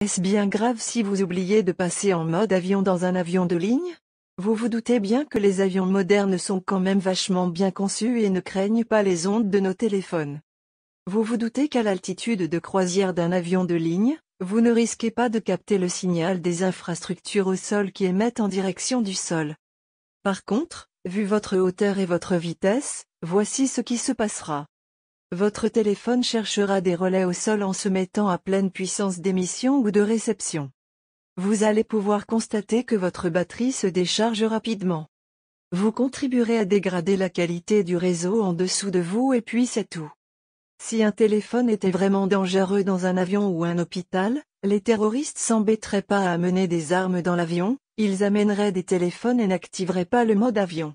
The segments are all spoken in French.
Est-ce bien grave si vous oubliez de passer en mode avion dans un avion de ligne? Vous vous doutez bien que les avions modernes sont quand même vachement bien conçus et ne craignent pas les ondes de nos téléphones. Vous vous doutez qu'à l'altitude de croisière d'un avion de ligne, vous ne risquez pas de capter le signal des infrastructures au sol qui émettent en direction du sol. Par contre, vu votre hauteur et votre vitesse, voici ce qui se passera. Votre téléphone cherchera des relais au sol en se mettant à pleine puissance d'émission ou de réception. Vous allez pouvoir constater que votre batterie se décharge rapidement. Vous contribuerez à dégrader la qualité du réseau en dessous de vous et puis c'est tout. Si un téléphone était vraiment dangereux dans un avion ou un hôpital, les terroristes s'embêteraient pas à amener des armes dans l'avion, ils amèneraient des téléphones et n'activeraient pas le mode avion.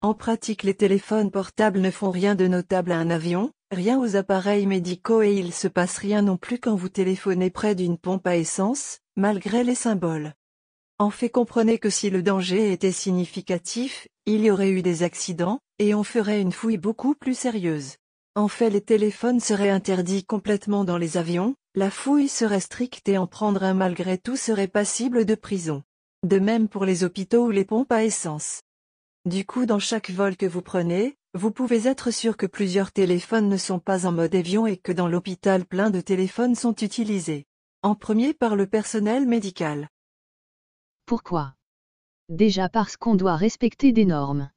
En pratique, les téléphones portables ne font rien de notable à un avion, rien aux appareils médicaux et il se passe rien non plus quand vous téléphonez près d'une pompe à essence, malgré les symboles. En fait, comprenez que si le danger était significatif, il y aurait eu des accidents, et on ferait une fouille beaucoup plus sérieuse. En fait, les téléphones seraient interdits complètement dans les avions, la fouille serait stricte et en prendre un malgré tout serait passible de prison. De même pour les hôpitaux ou les pompes à essence. Du coup, dans chaque vol que vous prenez, vous pouvez être sûr que plusieurs téléphones ne sont pas en mode avion et que dans l'hôpital plein de téléphones sont utilisés. En premier par le personnel médical. Pourquoi? Déjà parce qu'on doit respecter des normes.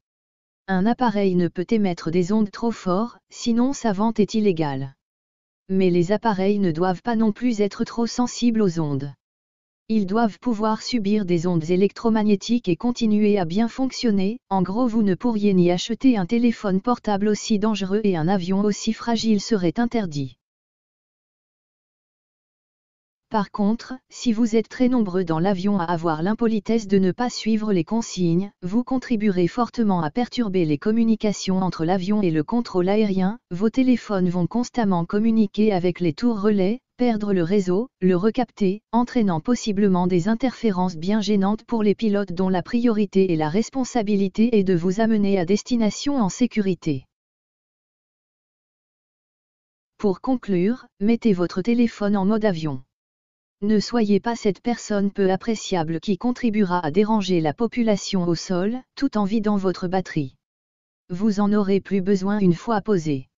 Un appareil ne peut émettre des ondes trop fortes, sinon sa vente est illégale. Mais les appareils ne doivent pas non plus être trop sensibles aux ondes. Ils doivent pouvoir subir des ondes électromagnétiques et continuer à bien fonctionner. En gros, vous ne pourriez ni acheter un téléphone portable aussi dangereux et un avion aussi fragile serait interdit. Par contre, si vous êtes très nombreux dans l'avion à avoir l'impolitesse de ne pas suivre les consignes, vous contribuerez fortement à perturber les communications entre l'avion et le contrôle aérien. Vos téléphones vont constamment communiquer avec les tours relais, perdre le réseau, le recapter, entraînant possiblement des interférences bien gênantes pour les pilotes dont la priorité et la responsabilité est de vous amener à destination en sécurité. Pour conclure, mettez votre téléphone en mode avion. Ne soyez pas cette personne peu appréciable qui contribuera à déranger la population au sol, tout en vidant votre batterie. Vous en aurez plus besoin une fois posée.